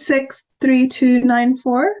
63294.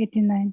89।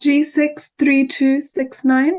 G63269.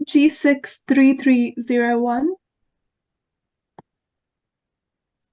G63301.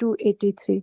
283।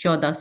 14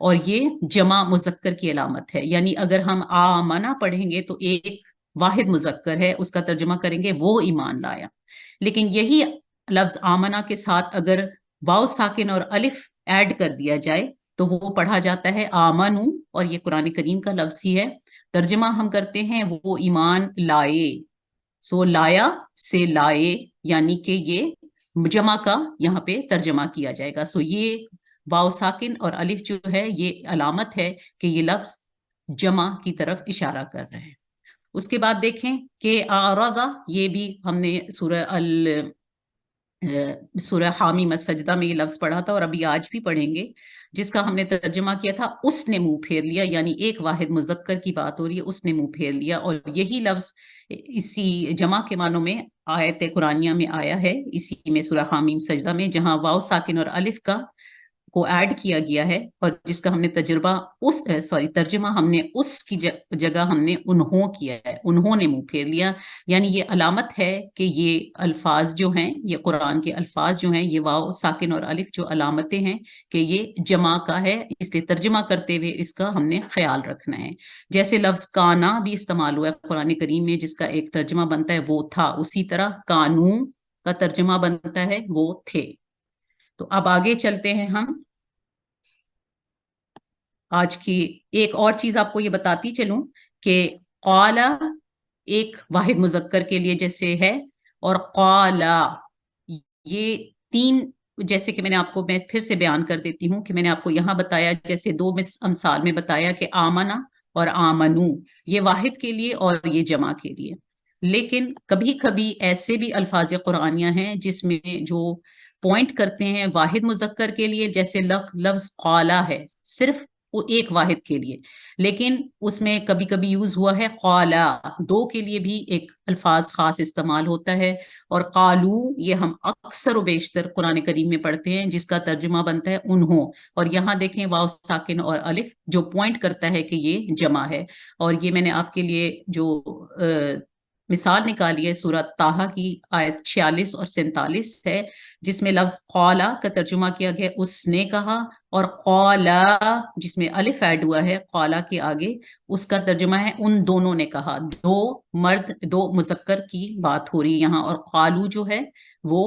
اور یہ جمع مذکر کی علامت ہے. یعنی اگر ہم آمنا پڑھیں گے تو ایک واحد مذکر ہے، اس کا ترجمہ کریں گے وہ ایمان لایا. لیکن یہی لفظ آمنا کے ساتھ اگر واو ساکن اور الف ایڈ کر دیا جائے تو وہ پڑھا جاتا ہے آمنو، اور یہ قرآن کریم کا لفظ ہی ہے. ترجمہ ہم کرتے ہیں وہ ایمان لائے. سو لایا سے لائے، یعنی کہ یہ جمع کا یہاں پہ ترجمہ کیا جائے گا. سو یہ واو ساکن اور الف جو ہے یہ علامت ہے کہ یہ لفظ جمع کی طرف اشارہ کر رہے ہیں. اس کے بعد دیکھیں کہ آرضا، یہ بھی ہم نے سورہ حامیم السجدہ میں یہ لفظ پڑھا تھا اور ابھی آج بھی پڑھیں گے، جس کا ہم نے ترجمہ کیا تھا اس نے منہ پھیر لیا. یعنی ایک واحد مذکر کی بات ہو رہی ہے، اس نے منہ پھیر لیا. اور یہی لفظ اسی جمع کے معنوں میں آیت قرآنیہ میں آیا ہے، اسی میں سورہ حامیم سجدہ میں، جہاں واو ساکن اور الف کا کو ایڈ کیا گیا ہے، اور جس کا ہم نے ترجمہ ہم نے اس کی جگہ ہم نے انہوں کیا ہے، انہوں نے منہ پھیر لیا. یعنی یہ علامت ہے کہ یہ الفاظ جو ہیں، یہ قرآن کے الفاظ جو ہیں، یہ واو ساکن اور الف جو علامتیں ہیں کہ یہ جمع کا ہے، اس لیے ترجمہ کرتے ہوئے اس کا ہم نے خیال رکھنا ہے. جیسے لفظ کانا بھی استعمال ہوا ہے قرآن کریم میں، جس کا ایک ترجمہ بنتا ہے وہ تھا، اسی طرح کانو کا ترجمہ بنتا ہے وہ تھے. تو اب آگے چلتے ہیں. ہم آج کی ایک اور چیز آپ کو یہ بتاتی چلوں کہ قالا ایک واحد مذکر کے لیے جیسے ہے، اور قالا یہ تین، جیسے کہ میں پھر سے بیان کر دیتی ہوں کہ میں نے آپ کو یہاں بتایا، جیسے دو امثال میں بتایا کہ آمنا اور آمنو یہ واحد کے لیے اور یہ جمع کے لیے. لیکن کبھی کبھی ایسے بھی الفاظ قرآنیہ ہیں جس میں جو پوائنٹ کرتے ہیں واحد مذکر کے لیے، جیسے لفظ قالا ہے صرف وہ ایک واحد کے لیے، لیکن اس میں کبھی کبھی یوز ہوا ہے قالا، دو کے لیے بھی ایک الفاظ خاص استعمال ہوتا ہے. اور قالو یہ ہم اکثر و بیشتر قرآن کریم میں پڑھتے ہیں، جس کا ترجمہ بنتا ہے انہوں. اور یہاں دیکھیں واو ساکن اور الف جو پوائنٹ کرتا ہے کہ یہ جمع ہے. اور یہ میں نے آپ کے لیے جو مثال نکالی ہے سورہ طٰہٰ کی آیت 46 اور 47 ہے، جس میں لفظ قالا کا ترجمہ کیا گیا اس نے کہا، اور قالا جس میں الف ایڈ ہوا ہے قالا کے آگے، اس کا ترجمہ ہے ان دونوں نے کہا. دو مرد دو مذکر کی بات ہو رہی ہے یہاں، اور قالو جو ہے وہ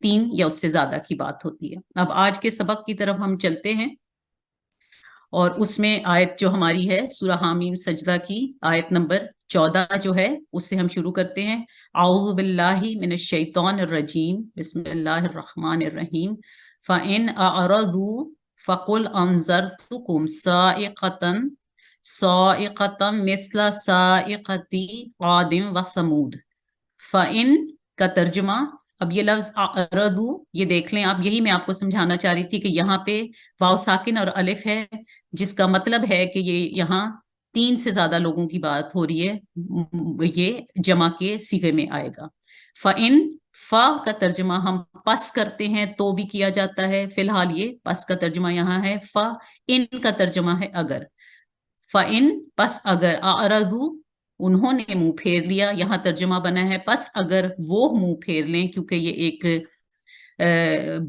تین یا اس سے زیادہ کی بات ہوتی ہے. اب آج کے سبق کی طرف ہم چلتے ہیں، اور اس میں آیت جو ہماری ہے سورہ حامیم سجدہ کی آیت نمبر 14 جو ہے اس سے ہم شروع کرتے ہیں. اعوذ باللہ من الشیطان الرجیم، بسم اللہ الرحمن الرحیم. فَإِنْ أَعْرَضُوا فَقُلْ أَنذَرْتُكُمْ صَاعِقَةً مِثْلَ صَاعِقَةِ عَادٍ وَثَمُودَ. فَإِنْ کا ترجمہ، اب یہ لفظ اعرضو یہ دیکھ لیں آپ، یہی میں آپ کو سمجھانا چاہ رہی تھی کہ یہاں پہ واو ساکن اور الف ہے، جس کا مطلب ہے کہ یہ یہاں 3 سے زیادہ لوگوں کی بات ہو رہی ہے، یہ جمع کے صیغے میں آئے گا. فَإِن فا کا ترجمہ ہم پس کرتے ہیں تو بھی کیا جاتا ہے، فی الحال یہ پس کا ترجمہ یہاں ہے. فا ان کا ترجمہ ہے اگر. فَإِن پس اگر، اعرضو انہوں نے منہ پھیر لیا، یہاں ترجمہ بنا ہے پس اگر وہ منہ پھیر لیں، کیونکہ یہ ایک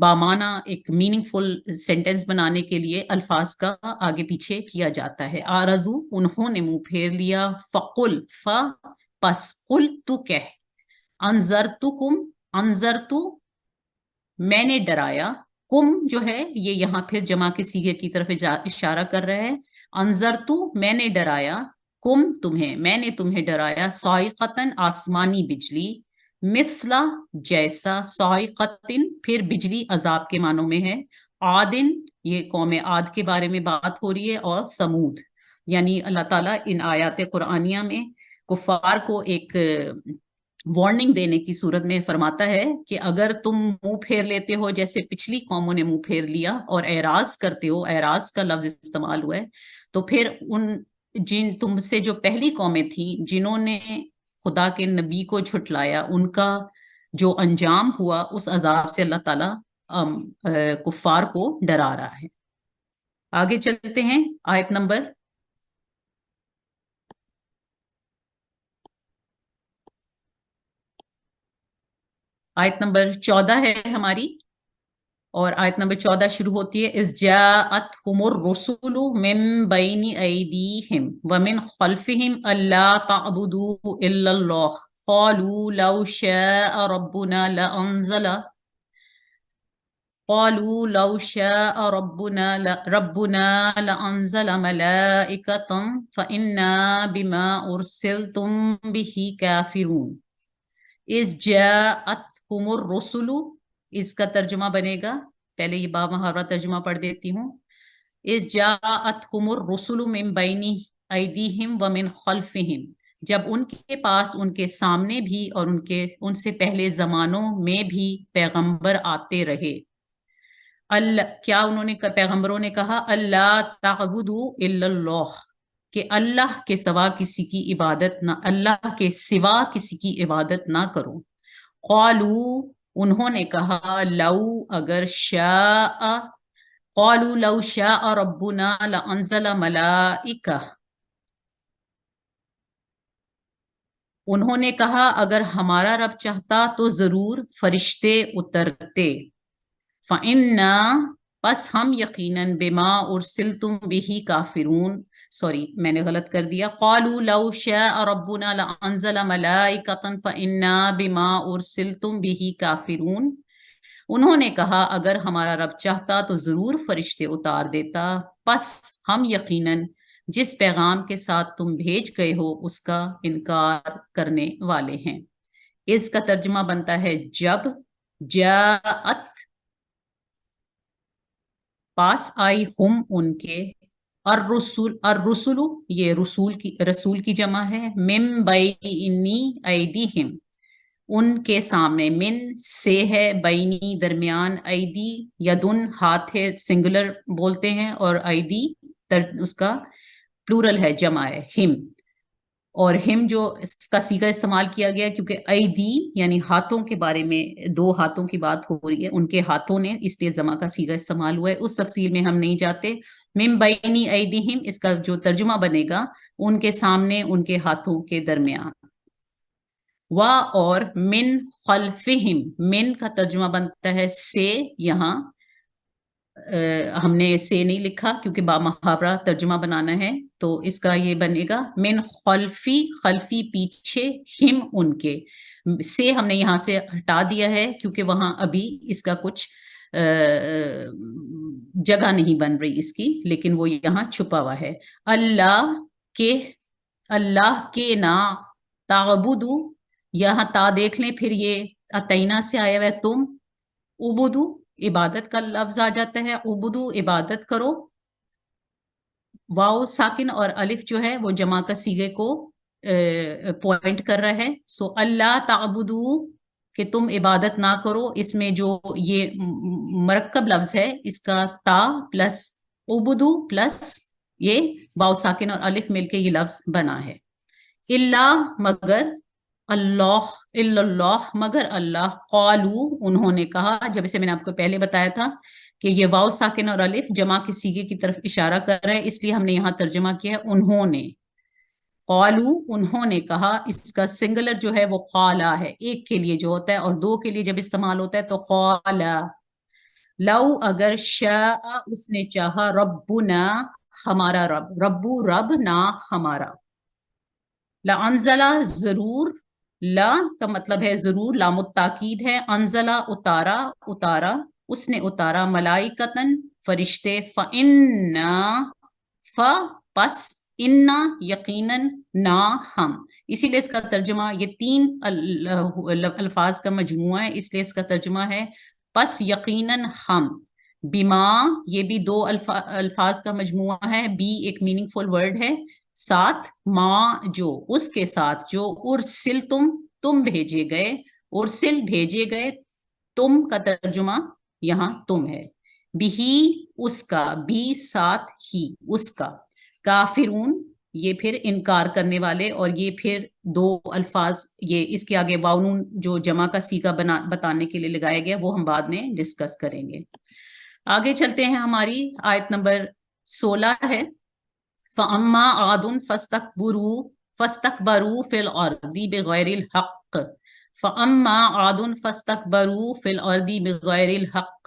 بامانہ ایک میننگ فل سینٹینس بنانے کے لیے الفاظ کا آگے پیچھے کیا جاتا ہے. آرزو انہوں نے منہ پھیر لیا، فقل فا پس قل تو کہہ، انذرتکم انذرتو میں نے ڈرایا، کم جو ہے یہ یہاں پھر جمع کے صیغے کی طرف اشارہ کر رہا ہے. انذرتو میں نے ڈرایا، کم تمہیں میں نے تمہیں ڈرایا، صاعقۃً آسمانی بجلی، مثلا جیسا، صاعقۃً پھر بجلی عذاب کے معنوں میں ہے، عادن یہ قوم عاد کے بارے میں بات ہو رہی ہے، اور ثمود. یعنی اللہ تعالیٰ ان آیات قرآنیہ میں کفار کو ایک وارننگ دینے کی صورت میں فرماتا ہے کہ اگر تم منہ پھیر لیتے ہو جیسے پچھلی قوموں نے منہ پھیر لیا اور اعراض کرتے ہو، اعراض کا لفظ استعمال ہوا ہے، تو پھر تم سے جو پہلی قومیں تھیں جنہوں نے خدا کے نبی کو جھٹلایا، ان کا جو انجام ہوا اس عذاب سے اللہ تعالیٰ کفار کو ڈرا رہا ہے. آگے چلتے ہیں. آیت نمبر 14 ہے ہماری، اور آیت نمبر 14 شروع ہوتی ہے اذ جاءتہم الرسل من بین ایدیہم ومن خلفہم الا تعبدوا الا اللہ قالوا لو شاء ربنا لانزل قالوا لو شاء ربنا لأنزل ملائكة فإنا بما أرسلتم به كافرون. إذ جاءتهم الرسل، اس کا ترجمہ بنے گا، پہلے یہ با محاورہ ترجمہ پڑھ دیتی ہوں. إذ جاءتهم الرسل من بين أيديهم ومن خلفهم، جب ان کے پاس ان کے سامنے بھی اور ان سے پہلے زمانوں میں بھی پیغمبر آتے رہے. کیا انہوں نے پیغمبروں نے کہا اللہ تعبدوا الا اللہ، کہ اللہ کے سوا کسی کی عبادت نہ، اللہ کے سوا کسی کی عبادت نہ کرو. قالوا، انہوں نے کہا، لو اگر شاء، قالوا لو شاء ربنا لانزل ملائکہ، انہوں نے کہا اگر ہمارا رب چاہتا تو ضرور فرشتے اترتے. فَإِنَّا، پس ہم یقیناً بما ارسلتم به کافرون، سوری میں نے غلط کر دیا، قالوا لو شاء ربنا لانزل ملائکۃ فإنا بما ارسلتم به کافرون، انہوں نے کہا اگر ہمارا رب چاہتا تو ضرور فرشتے اتار دیتا، پس ہم یقیناً جس پیغام کے ساتھ تم بھیج گئے ہو اس کا انکار کرنے والے ہیں. اس کا ترجمہ بنتا ہے جب، جاءت پاس آئی، ہم ان کے، الرسل یہ رسول کی جمع ہے، من بینی ایدیہم ان کے سامنے، من سے ہے، بینی درمیان، ایدی یدن ہاتھ ہے، سنگولر بولتے ہیں، اور ایدی اس کا پلورل ہے، جمع ہے، ہم. اور ہم جو اس کا صیغہ استعمال کیا گیا کیونکہ ایدی یعنی ہاتھوں کے بارے میں، دو ہاتھوں کی بات ہو رہی ہے، ان کے ہاتھوں نے، اس لیے جمع کا صیغہ استعمال ہوا ہے. اس تفصیل میں ہم نہیں جاتے. من بینی ایدیہم اس کا جو ترجمہ بنے گا ان کے سامنے، ان کے ہاتھوں کے درمیان. اور من خلفہم، من کا ترجمہ بنتا ہے سے، یہاں ہم نے سے نہیں لکھا کیونکہ با محاورہ ترجمہ بنانا ہے، تو اس کا یہ بنے گا من خلفی، خلفی پیچھے، ہم ان کے، سے ہم نے یہاں سے ہٹا دیا ہے کیونکہ وہاں ابھی اس کا کچھ جگہ نہیں بن رہی اس کی، لیکن وہ یہاں چھپا ہوا ہے. اللہ کے نا تعبدو، یہاں تا دیکھ لیں، پھر یہ اتینا سے آیا ہوا ہے تم، عبدو عبادت کا لفظ آ جاتا ہے، عبدو عبادت کرو. واو ساکن اور الف جو ہے وہ جمع کا صیغے کو پوائنٹ کر رہا ہے. سو اللہ تعبدو کہ تم عبادت نہ کرو، اس میں جو یہ مرکب لفظ ہے اس کا تا پلس عبدو پلس یہ واو ساکن اور الف مل کے یہ لفظ بنا ہے. اللہ مگر، اللہ مگر اللہ، قالو انہوں نے کہا، جب اسے میں نے آپ کو پہلے بتایا تھا کہ یہ واو ساکن اور الف جمع کے صیغے کی طرف اشارہ کر رہا ہے، اس لیے ہم نے یہاں ترجمہ کیا ہے انہوں نے. قالو انہوں نے کہا، اس کا سنگولر جو ہے وہ قالا ہے، ایک کے لیے جو ہوتا ہے، اور دو کے لیے جب استعمال ہوتا ہے تو قالا. لو اگر شاء اس نے چاہا، ربنا ہمارا رب، ربو رب نہ ہمارا، لانزلہ ضرور، لا کا مطلب ہے ضرور، لام التاکید ہے، انزلہ اتارا، اس نے اتارا، ملائکتن فرشتے، پس انا یقیناً نا ہم، اسی لیے اس کا ترجمہ یہ تین الفاظ کا مجموعہ ہے، اس لیے اس کا ترجمہ ہے پس یقیناً ہم. بما یہ بھی دو الفاظ کا مجموعہ ہے، بی ایک میننگ فل ورڈ ہے، ساتھ ما جو، اس کے ساتھ جو، ارسل تم بھیجے گئے، ارسل بھیجے گئے، تم کا ترجمہ یہاں تم ہے، بھی اس کا، بھی ساتھ ہی اس کا، کافرون یہ پھر انکار کرنے والے، اور یہ پھر دو الفاظ یہ اس کے آگے واؤنون جو جمع کا صیغہ بتانے کے لیے لگایا گیا وہ ہم بعد میں ڈسکس کریں گے. آگے چلتے ہیں، ہماری آیت نمبر 16 ہے. فَأَمَّا عَادٌ فَاسْتَكْبَرُوا فِي الْأَرْضِ بِغَيْرِ الْحَقِّ. فَأَمَّا عَادٌ فَاسْتَكْبَرُوا فِي الْأَرْضِ بِغَيْرِ الْحَقِّ.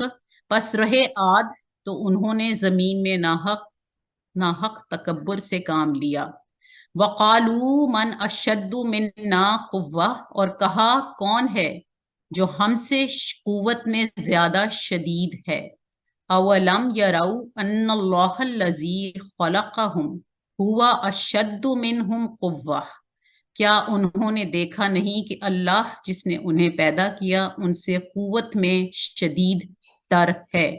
پس رہے عاد تو انہوں نے زمین میں ناحق تکبر سے کام لیا. وقالو من اشد منا قوہ، اور کہا کون ہے جو ہم سے قوت میں زیادہ شدید ہے. اولم یرو ان اللہ الذی خلقہم ہوا اشد منہم قوہ، کیا انہوں نے دیکھا نہیں کہ اللہ جس نے انہیں پیدا کیا ان سے قوت میں شدید تر ہے.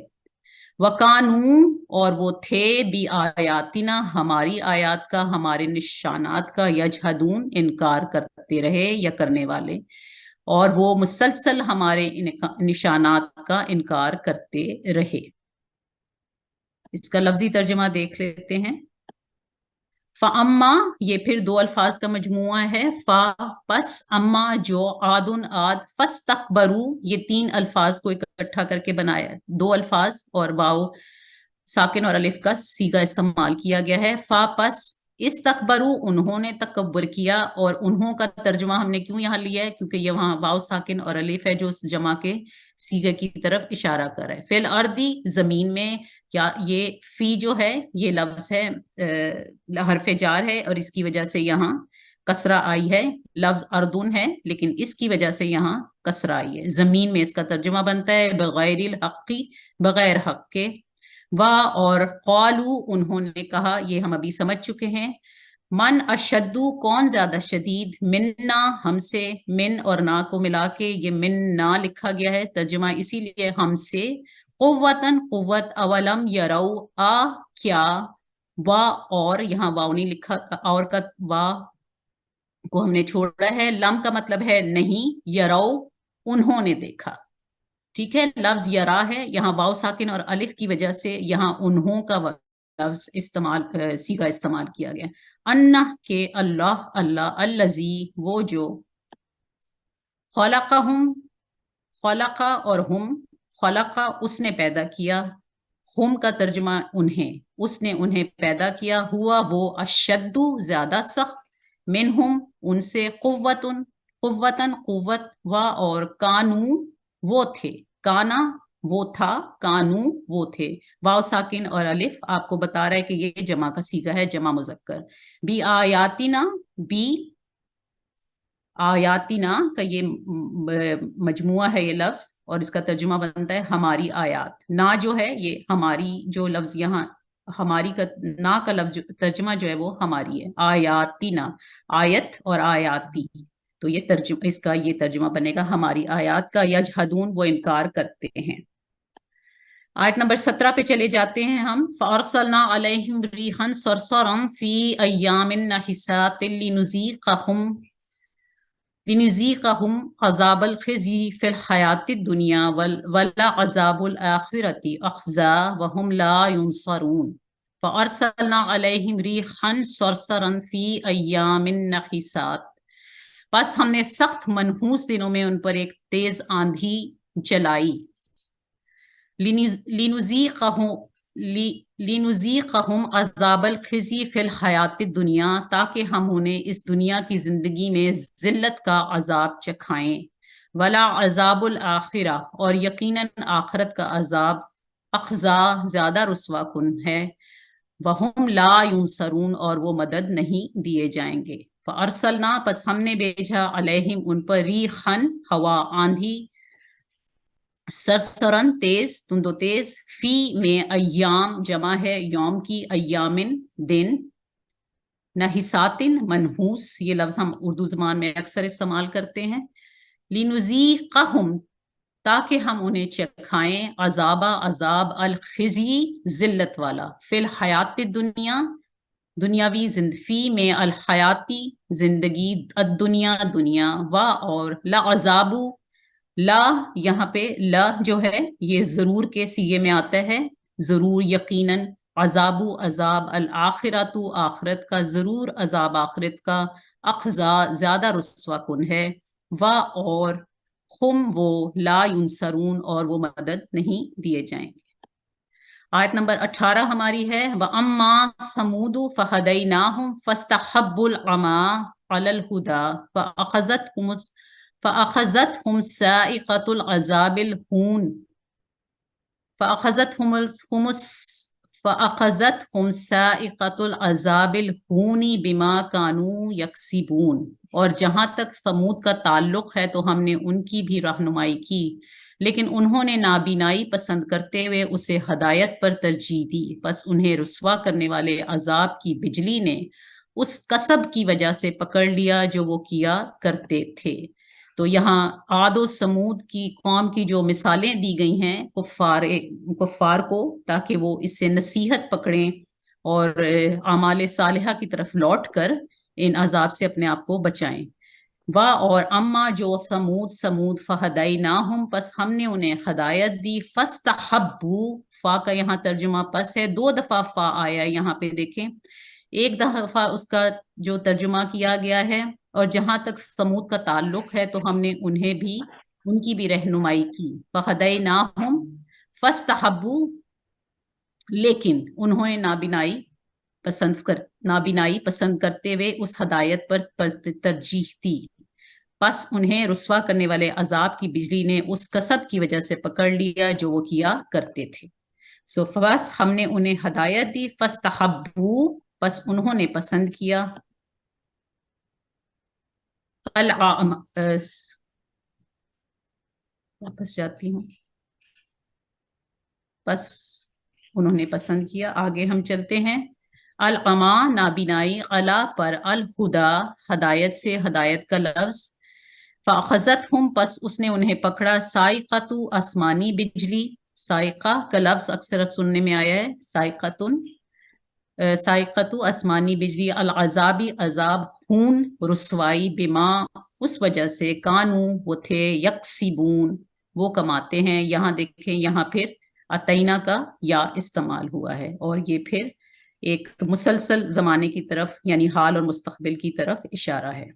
وَقَانُوا، اور وہ تھے بھی آیاتنا، ہماری آیات کا، ہمارے نشانات کا، یجحدون، انکار کرتے رہے یا کرنے والے، اور وہ مسلسل ہمارے نشانات کا انکار کرتے رہے. اس کا لفظی ترجمہ دیکھ لیتے ہیں. فَأَمَّا، یہ پھر دو الفاظ کا مجموعہ ہے. پس، اما جو، عادن عاد، فاستکبروا، یہ تین الفاظ کو اکٹھا کر کے بنایا، دو الفاظ اور واو ساکن اور الف کا صیغہ استعمال کیا گیا ہے. پس استکبروا، انہوں نے تکبر کیا، اور انہوں کا ترجمہ ہم نے کیوں یہاں لیا ہے؟ کیونکہ یہ وہاں واو ساکن اور الف ہے جو اس جمع کے صیغے کی طرف اشارہ کر رہا ہے. فی الارض، زمین میں. کیا یہ فی جو ہے یہ لفظ ہے حرف جار ہے، اور اس کی وجہ سے یہاں کسرہ آئی ہے. لفظ اردن ہے لیکن اس کی وجہ سے یہاں کسرہ آئی ہے. زمین میں اس کا ترجمہ بنتا ہے بغیر الحق، بغیر حق کے. اور قالو، انہوں نے کہا، یہ ہم ابھی سمجھ چکے ہیں. من اشدو، کون زیادہ شدید، مننا، ہم سے. من اور نا کو ملا کے یہ من نا لکھا گیا ہے، ترجمہ اسی لیے ہم سے. قوتن، قوت. اولم یرو، کیا. وا، اور یہاں واو نہیں لکھا، اور کا وا کو ہم نے چھوڑا ہے. لم کا مطلب ہے نہیں، یرو انہوں نے دیکھا. ٹھیک ہے، لفظ یرا ہے، یہاں واو ساکن اور الف کی وجہ سے یہاں انہوں کا لفظ صیغہ استعمال کیا گیا. انہ، کہ اللہ، الذی، وہ جو. خلقہم، خلق اور ہم. خلق، اس نے پیدا کیا. ہم کا ترجمہ انہیں، اس نے انہیں پیدا کیا. ہوا، وہ. اشد، زیادہ سخت. منہم، ان سے. قوتن، قوت. اور کانو، وہ تھے. کانا، وہ تھا. کانو، وہ تھے. واو ساکن اور الف آپ کو بتا رہا ہے کہ یہ جمع کا صیغہ ہے، جمع مذکر. بی آیاتنا، بی آیاتنا کا یہ مجموعہ ہے یہ لفظ، اور اس کا ترجمہ بنتا ہے ہماری آیات. نا جو ہے یہ ہماری، جو لفظ یہاں ہماری کا نا کا لفظ ترجمہ جو ہے وہ ہماری ہے. آیاتنا، آیت اور آیاتی، تو یہ ترجمہ، اس کا یہ ترجمہ بنے گا ہماری آیات کا. یجحدون، وہ انکار کرتے ہیں. آیت نمبر 17 پہ چلے جاتے ہیں ہم. فَأَرْسَلْنَا عَلَيْهِمْ رِيحًا صَرْصَرًا فِي أَيَّامٍ نَحِسَاتٍ لِنُذِيقَهُمْ عَذَابَ الْخِزْيِ فِي الْحَيَاةِ الدُّنْيَا وَلَعَذَابُ الْآخِرَةِ أَخْزَىٰ وَهُمْ لَا يُنصَرُونَ. فَأَرْسَلْنَا عَلَيْهِمْ رِيحًا صَرْصَرًا فِي أَيَّامٍ نَحِسَاتٍ، پس ہم نے سخت منحوس دنوں میں ان پر ایک تیز آندھی چلائی. لِنُذِيقَهُمْ عَذَابَ الْخِزْيِ فِي الْحَيَاةِ الدُّنْيَا، تاکہ ہم انہیں اس دنیا کی زندگی میں ذلت کا عذاب چکھائیں. وَلَا عَذَابُ الْآخِرَةِ، اور یقیناً آخرت کا عذاب. اخزا، زیادہ رسوا کن ہے. وَهُمْ لَا يُنصَرُونَ، اور وہ مدد نہیں دیے جائیں گے. فَأَرْسَلْنَا، پس ہم نے بھیجا، علیہم ان پر، ریحًا، ہوا، آندھی. سرسرن، تیز، تند و تیز. فی میں ایام جمع ہے یوم کی. ایامن، دن. نحساتن، منحوس، یہ لفظ ہم اردو زبان میں اکثر استعمال کرتے ہیں. لنذیقہم، تاکہ ہم انہیں چکھائیں. عذاب الخزی، ذلت والا. فی الحیات الدنیا، دنیاوی فی میں الحیاتی، زندگی. الدنیا، دنیا. اور لعذاب، لا یہاں پہ لا جو ہے یہ ضرور کے صیغے میں آتا ہے، ضرور، یقیناً. عذاب، عذاب. الآخرۃ، آخرت کا. ضرور عذاب آخرت کا. اخزا، زیادہ رسوا کن ہے. اور ہم، وہ. لا ینصرون، اور وہ مدد نہیں دیے جائیں گے. آیت نمبر 18 ہماری ہے. وَأَمَّا ثَمُودُ فَهَدَيْنَاهُمْ فَاسْتَحَبُّوا الْعَمَىٰ عَلَى الْهُدَىٰ فَأَخَذَتْهُمْ صَاعِقَةُ الْعَذَابِ الْهُونِ فأخذتهم صاعقة العذاب الهون بما كانوا يكسبون. اور جہاں تک ثمود کا تعلق ہے تو ہم نے ان کی بھی رہنمائی کی، لیکن انہوں نے نابینائی پسند کرتے ہوئے اسے ہدایت پر ترجیح دی، بس انہیں رسوا کرنے والے عذاب کی بجلی نے اس کسب کی وجہ سے پکڑ لیا جو وہ کیا کرتے تھے. تو یہاں عاد و سمود کی قوم کی جو مثالیں دی گئی ہیں کفار کو، تاکہ وہ اس سے نصیحت پکڑیں اور اعمال صالحہ کی طرف لوٹ کر ان عذاب سے اپنے آپ کو بچائیں. اور اما جو سمود فہدیناہم، پس ہم نے انہیں ہدایت دی، فاستحبوا، فا کا یہاں ترجمہ پس ہے، 2 دفعہ فا آیا یہاں پہ دیکھیں، ایک دفعہ اس کا جو ترجمہ کیا گیا ہے، اور جہاں تک سمود کا تعلق ہے تو ہم نے انہیں بھی ان کی بھی رہنمائی کی. فہدیناہم فاستحبوا، لیکن انہوں نے نابینائی پسند کرتے ہوئے اس ہدایت پر ترجیح دی، پس انہیں رسوا کرنے والے عذاب کی بجلی نے اس کسب کی وجہ سے پکڑ لیا جو وہ کیا کرتے تھے. بس ہم نے انہیں ہدایت دی، فاستحبوا، پس انہوں نے پسند کیا، واپس جاتی ہوں، بس انہوں نے پسند کیا. آگے ہم چلتے ہیں. العما نابینائی، علا پر، الہدا ہدایت سے، ہدایت کا لفظ. فاخذتہم، پس اس نے انہیں پکڑا، صاعقۃ آسمانی بجلی، صاعقہ کا لفظ اکثر سننے میں آیا ہے، صاعقۃ آسمانی بجلی، العذابی عذاب، خون رسوائی، بما اس وجہ سے، کانو وہ تھے، یکسبون وہ کماتے ہیں. یہاں دیکھیں یہاں پھر اتینا کا یا استعمال ہوا ہے، اور یہ پھر ایک مسلسل زمانے کی طرف یعنی حال اور مستقبل کی طرف اشارہ ہے.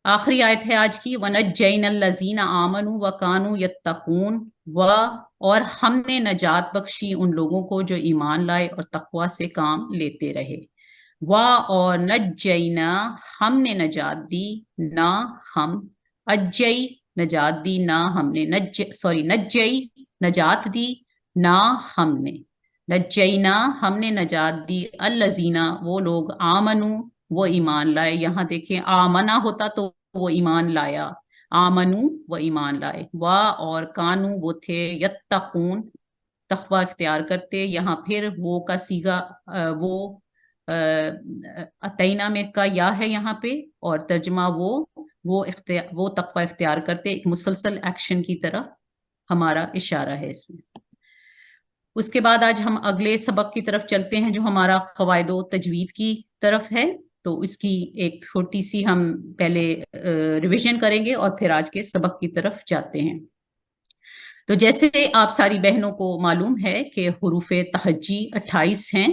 آخری آیت ہے آج کی. وَنَجَّيْنَا الَّذِينَ آمَنُوا وَكَانُوا يَتَّقُونَ، اور ہم نے نجات بخشی ان لوگوں کو جو ایمان لائے اور تقوی سے کام لیتے رہے. اور نجینا، ہم نے نجات دی، نہ ہم، اجئی نجات دی، نہ ہم نے، نجئی نجات دی، نہ ہم نے، نجینا ہم نے نجات دی، الذین وہ لوگ، آمنو وہ ایمان لائے. یہاں دیکھیں آمنا ہوتا تو وہ ایمان لایا، آمنو وہ ایمان لائے. اور کانو وہ تھے، یتقون تقوی اختیار کرتے. یہاں پھر وہ کا صیغہ وہ اتینا میں کا یا ہے یہاں پہ، اور ترجمہ وہ تقوی اختیار کرتے، ایک مسلسل ایکشن کی طرف ہمارا اشارہ ہے اس میں. اس کے بعد آج ہم اگلے سبق کی طرف چلتے ہیں جو ہمارا قواعد و تجوید کی طرف ہے. تو اس کی ایک چھوٹی سی ہم پہلے ریویژن کریں گے اور پھر آج کے سبق کی طرف جاتے ہیں. تو جیسے آپ ساری بہنوں کو معلوم ہے کہ حروف تہجی 28 ہیں،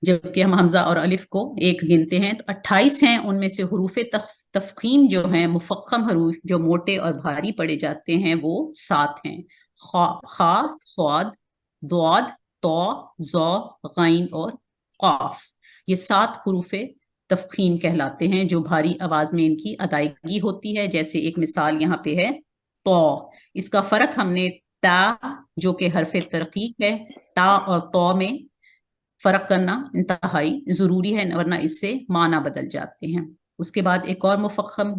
جبکہ ہم حمزہ اور الف کو 1 گنتے ہیں، تو 28 ہیں. ان میں سے حروف تفخیم جو ہیں، مفخم حروف جو موٹے اور بھاری پڑے جاتے ہیں، وہ 7 ہیں. خا، صاد، ضاد، طا، ظا، غین اور قاف. یہ 7 حروف تفخیم کہلاتے ہیں جو بھاری آواز میں ان کی ادائیگی ہوتی ہے. جیسے ایک مثال یہاں پہ ہے طا، اس کا فرق ہم نے تا جو کہ حرف ترقیق ہے، تا اور طا میں فرق کرنا انتہائی ضروری ہے، ورنہ اس سے معنی بدل جاتے ہیں. اس کے بعد ایک اور مفخم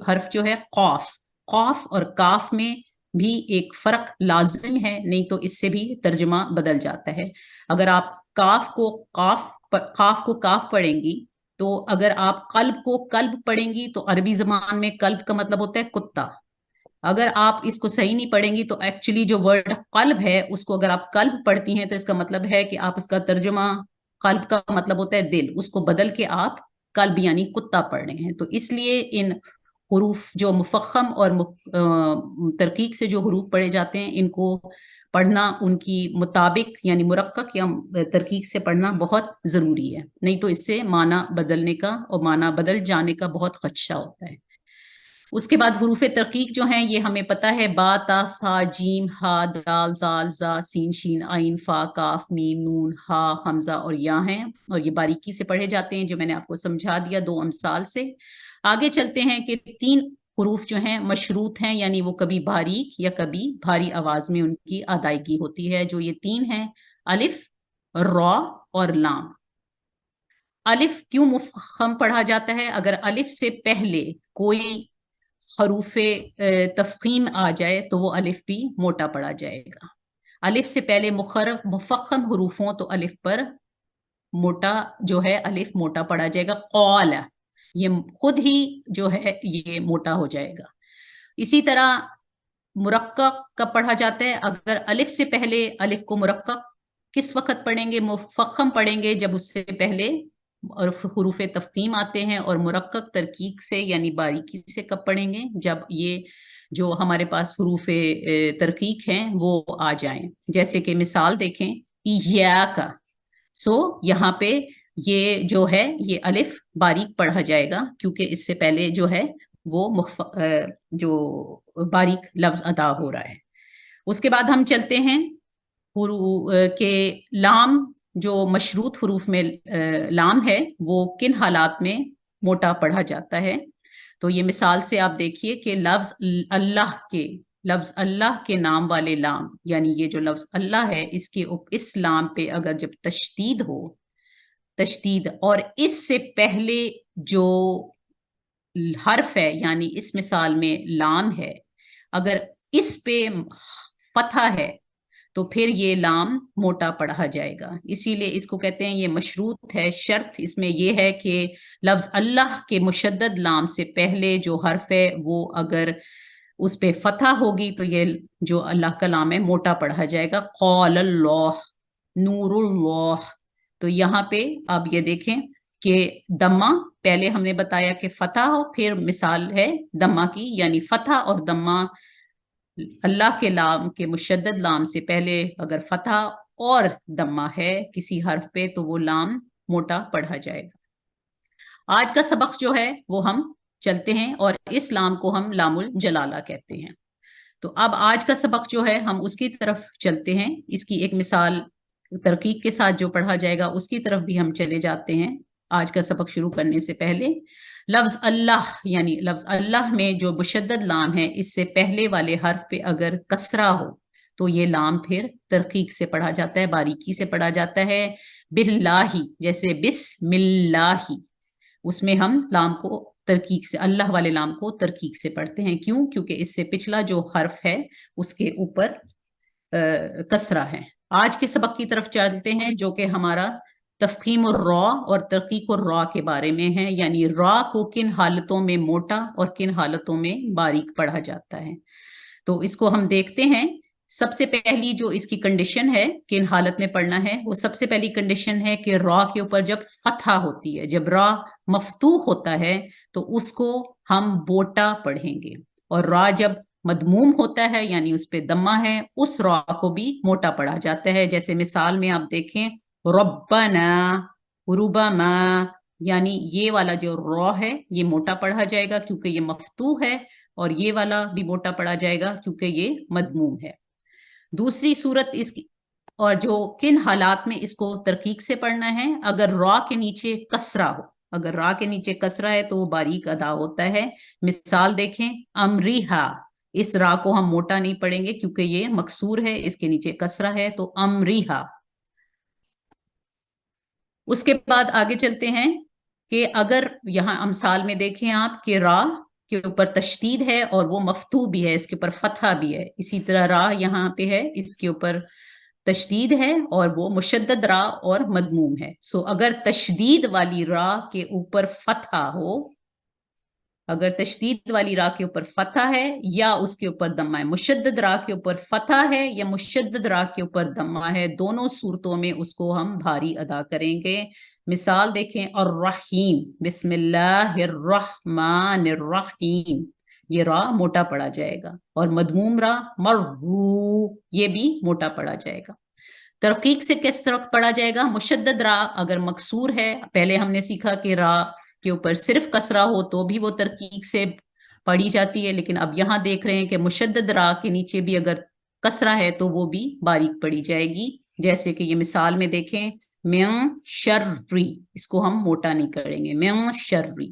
حرف جو ہے قاف. قاف اور کاف میں بھی ایک فرق لازم ہے، نہیں تو اس سے بھی ترجمہ بدل جاتا ہے. اگر آپ قاف کو کاف پڑھیں گی تو اگر آپ قلب کو قلب پڑھیں گی تو عربی زبان میں قلب کا مطلب ہوتا ہے کتا. اگر آپ اس کو صحیح نہیں پڑھیں گی تو ایکچولی جو ورڈ قلب ہے اس کو اگر آپ قلب پڑھتی ہیں تو اس کا مطلب ہے کہ آپ اس کا ترجمہ، قلب کا مطلب ہوتا ہے دل، اس کو بدل کے آپ قلب یعنی کتا پڑھ رہے ہیں. تو اس لیے ان حروف جو مفخم اور ترقیق سے جو حروف پڑھے جاتے ہیں، ان کو پڑھنا ان کی مطابق یعنی مرقق یا ترقیق سے پڑھنا بہت ضروری ہے، نہیں تو اس سے معنی بدلنے کا اور معنی بدل جانے کا بہت خدشہ ہوتا ہے. اس کے بعد حروف ترقیق جو ہیں یہ ہمیں پتہ ہے، با، تا، ثا، جیم، ہا، دال، زال، زا، سین، شین، عین، فا، کاف، میم، نون، ہا، حمزہ اور یا ہیں، اور یہ باریکی سے پڑھے جاتے ہیں جو میں نے آپ کو سمجھا دیا 2 امثال سے. آگے چلتے ہیں کہ 3 حروف جو ہیں مشروط ہیں، یعنی وہ کبھی باریک یا کبھی بھاری آواز میں ان کی ادائیگی ہوتی ہے، جو یہ 3 ہیں: الف، را اور لام۔ الف کیوں مفخم پڑھا جاتا ہے؟ اگر الف سے پہلے کوئی حروف تفخیم آ جائے تو وہ الف بھی موٹا پڑا جائے گا۔ الف سے پہلے مفخم حروف ہوں تو الف پر موٹا جو ہے الف موٹا پڑا جائے گا۔ قال، یہ خود ہی جو ہے یہ موٹا ہو جائے گا۔ اسی طرح مرقق کب پڑھا جاتا ہے؟ اگر الف سے پہلے الف کو مرقق کس وقت پڑھیں گے؟ مفخم پڑھیں گے جب اس سے پہلے حروف تفخیم آتے ہیں، اور مرقق ترقیق سے یعنی باریکی سے کب پڑھیں گے؟ جب یہ جو ہمارے پاس حروف ترقیق ہیں وہ آ جائیں۔ جیسے کہ مثال دیکھیں، ایاکا، یہاں پہ یہ جو ہے یہ الف باریک پڑھا جائے گا کیونکہ اس سے پہلے جو ہے وہ جو باریک لفظ ادا ہو رہا ہے۔ اس کے بعد ہم چلتے ہیں کہ لام، جو مشروط حروف میں لام ہے وہ کن حالات میں موٹا پڑھا جاتا ہے؟ تو یہ مثال سے آپ دیکھیے کہ لفظ اللہ کے نام والے لام، یعنی یہ جو لفظ اللہ ہے اس لام پہ اگر جب تشدید ہو، اور اس سے پہلے جو حرف ہے، یعنی اس مثال میں لام ہے، اگر اس پہ فتح ہے تو پھر یہ لام موٹا پڑھا جائے گا۔ اسی لیے اس کو کہتے ہیں یہ مشروط ہے، شرط اس میں یہ ہے کہ لفظ اللہ کے مشدد لام سے پہلے جو حرف ہے وہ اگر اس پہ فتح ہوگی تو یہ جو اللہ کا لام ہے موٹا پڑھا جائے گا۔ قال اللہ، نور اللہ۔ تو یہاں پہ آپ یہ دیکھیں کہ دمہ، پہلے ہم نے بتایا کہ فتح ہو، پھر مثال ہے دمہ کی، یعنی فتح اور دمہ اللہ کے لام کے مشدد لام سے پہلے اگر فتح اور دمہ ہے کسی حرف پہ تو وہ لام موٹا پڑھا جائے گا۔ آج کا سبق جو ہے وہ ہم چلتے ہیں، اور اس لام کو ہم لام الجلالہ کہتے ہیں۔ تو اب آج کا سبق جو ہے ہم اس کی طرف چلتے ہیں، اس کی ایک مثال ترقیق کے ساتھ جو پڑھا جائے گا اس کی طرف بھی ہم چلے جاتے ہیں۔ آج کا سبق شروع کرنے سے پہلے لفظ اللہ، یعنی لفظ اللہ میں جو مشدد لام ہے اس سے پہلے والے حرف پہ اگر کسرہ ہو تو یہ لام پھر ترقیق سے پڑھا جاتا ہے، باریکی سے پڑھا جاتا ہے۔ باللہ، جیسے بسم اللہ، اس میں ہم لام کو ترقیق سے، اللہ والے لام کو ترقیق سے پڑھتے ہیں۔ کیوں؟ کیونکہ اس سے پچھلا جو حرف ہے اس کے اوپر کسرہ ہے۔ آج کے سبق کی طرف چلتے ہیں جو کہ ہمارا تفخیم الرا اور ترقیق الرا کے بارے میں ہے، یعنی را کو کن حالتوں میں موٹا اور کن حالتوں میں باریک پڑھا جاتا ہے۔ تو اس کو ہم دیکھتے ہیں۔ سب سے پہلی جو اس کی کنڈیشن ہے کن حالت میں پڑھنا ہے، وہ سب سے پہلی کنڈیشن ہے کہ را کے اوپر جب فتحہ ہوتی ہے، جب را مفتوح ہوتا ہے تو اس کو ہم بوٹا پڑھیں گے، اور را جب مدموم ہوتا ہے یعنی اس پہ دمہ ہے اس را کو بھی موٹا پڑھا جاتا ہے۔ جیسے مثال میں آپ دیکھیں ربنا، ربما، یعنی یہ والا جو را ہے یہ موٹا پڑھا جائے گا کیونکہ یہ مفتوح ہے، اور یہ والا بھی موٹا پڑھا جائے گا کیونکہ یہ مدموم ہے۔ دوسری صورت اس کی، اور جو کن حالات میں اس کو ترقیق سے پڑھنا ہے، اگر را کے نیچے کسرہ ہو، اگر را کے نیچے کسرہ ہے تو وہ باریک ادا ہوتا ہے۔ مثال دیکھیں امریہا، اس را کو ہم موٹا نہیں پڑھیں گے کیونکہ یہ مکسور ہے، اس کے نیچے کسرہ ہے، تو امریہا۔ اس کے بعد آگے چلتے ہیں کہ اگر یہاں امثال میں دیکھیں آپ کہ را کے اوپر تشدید ہے اور وہ مفتوح بھی ہے، اس کے اوپر فتحہ بھی ہے، اسی طرح را یہاں پہ ہے، اس کے اوپر تشدید ہے اور وہ مشدد را اور مدموم ہے۔ اگر تشدید والی را کے اوپر فتحہ ہو، اگر تشدید والی را کے اوپر فتح ہے یا اس کے اوپر دمہ ہے، مشدد را کے اوپر فتح ہے یا مشدد را کے اوپر دمہ ہے، دونوں صورتوں میں اس کو ہم بھاری ادا کریں گے۔ مثال دیکھیں الرحیم، بسم اللہ الرحمن الرحیم، یہ را موٹا پڑا جائے گا، اور مدموم را مرو، یہ بھی موٹا پڑا جائے گا۔ ترقیق سے کس طرح پڑھا جائے گا؟ مشدد را اگر مکسور ہے، پہلے ہم نے سیکھا کہ را کے اوپر صرف کسرہ ہو تو بھی وہ ترقیق سے پڑھی جاتی ہے، لیکن اب یہاں دیکھ رہے ہیں کہ مشدد را کے نیچے بھی اگر کسرہ ہے تو وہ بھی باریک پڑھی جائے گی۔ جیسے کہ یہ مثال میں دیکھیں من شرری، اس کو ہم موٹا نہیں کریں گے، من شرری۔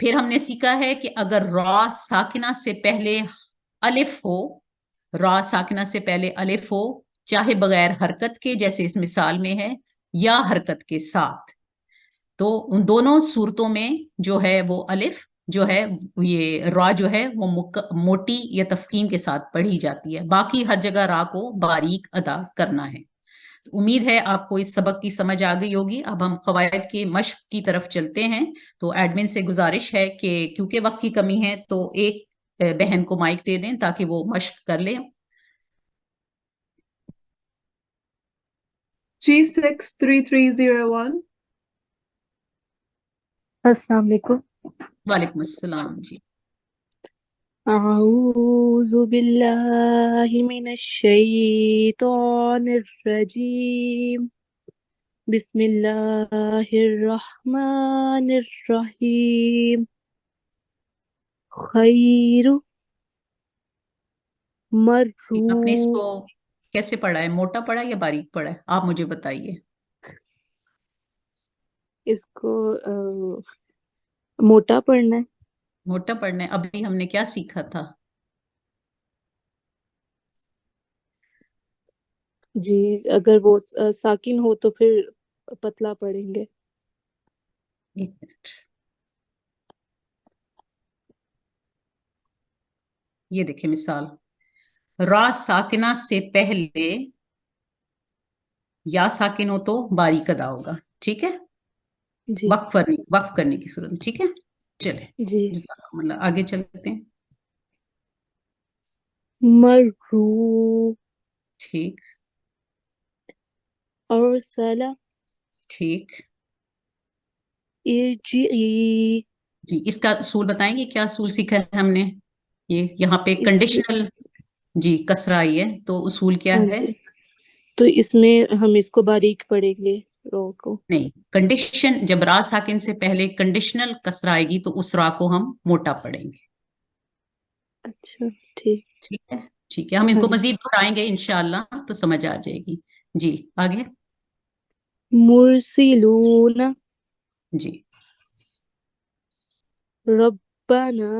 پھر ہم نے سیکھا ہے کہ اگر را ساکنہ سے پہلے الف ہو، را ساکنہ سے پہلے الف ہو، چاہے بغیر حرکت کے جیسے اس مثال میں ہے یا حرکت کے ساتھ، تو ان دونوں صورتوں میں جو ہے وہ الف جو ہے یہ را جو ہے وہ موٹی یا تفخیم کے ساتھ پڑھی جاتی ہے، باقی ہر جگہ را کو باریک ادا کرنا ہے۔ امید ہے آپ کو اس سبق کی سمجھ آ گئی ہوگی۔ اب ہم قواعد کے مشق کی طرف چلتے ہیں۔ تو ایڈمن سے گزارش ہے کہ کیونکہ وقت کی کمی ہے تو ایک بہن کو مائک دے دیں تاکہ وہ مشق کر لیں۔ G63301. السلام علیکم۔ وعلیکم السلام جی۔ اعوذ باللہ من الشیطان الرجیم، بسم اللہ الرحمن الرحیم، خیر آپ نے اس مرو، کو کیسے پڑھا ہے، موٹا پڑھا ہے یا باریک پڑھا ہے، آپ مجھے بتائیے۔ اس کو موٹا پڑھنا ہے۔ موٹا پڑھنا ہے۔ ابھی ہم نے کیا سیکھا تھا؟ جی اگر وہ ساکن ہو تو پھر پتلا پڑھیں گے۔ ایک منٹ، یہ دیکھیں مثال، را ساکنہ سے پہلے یا ساکن ہو تو باریک ادا ہوگا، ٹھیک ہے، جی وقف کرنے کی صورت میں، ٹھیک ہے۔ چلے جی، جزاکم اللہ، آگے چلتے ہیں۔ مرو، ٹھیک ارسل، ٹھیک ارجعی، جی، اس کا اصول بتائیں گے، کیا اصول سیکھا ہے ہم نے؟ یہ یہاں پہ اس کنڈیشنل جی کسرہ آئی ہے تو اصول کیا ہاں ہے؟ جی، تو اس میں ہم اس کو باریک پڑھیں گے رو کو۔ نہیں، کنڈیشن جب را ساکن سے پہلے کنڈیشنل کسرہ آئے گی تو اس را کو ہم موٹا پڑھیں گے، اچھا ٹھیک، ٹھیک ہے۔ ٹھیک ہے، ہم اس ہاں کو جی۔ مزید بتائیں گے انشاءاللہ تو سمجھ آ جائے گی۔ جی آگے مرسلون، جی، ربنا،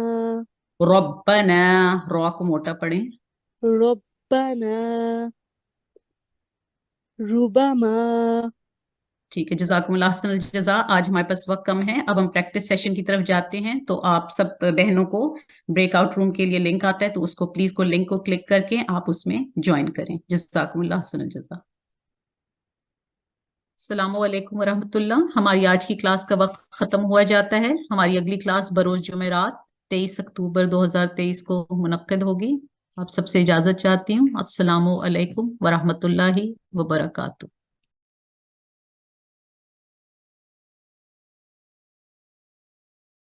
ربنا، را کو موٹا پڑھیں۔ ربنا، ربما، ٹھیک ہے، جزاکم اللہ احسن الجزا۔ آج ہمارے پاس وقت کم ہے، اب ہم پریکٹس سیشن کی طرف جاتے ہیں۔ تو آپ سب بہنوں کو بریک آؤٹ روم کے لیے لنک آتا ہے، تو اس کو پلیز لنک کو کلک کر کے آپ اس میں جوائن کریں۔ جزاکم اللہ احسن الجزا۔ السلام علیکم ورحمۃ اللہ۔ ہماری آج کی کلاس کا وقت ختم ہوا جاتا ہے۔ ہماری اگلی کلاس بروز جمعرات 23 اکتوبر 2023 کو منعقد ہوگی۔ آپ سب سے اجازت چاہتی ہوں۔ السلام علیکم ورحمۃ اللہ وبرکاتہ۔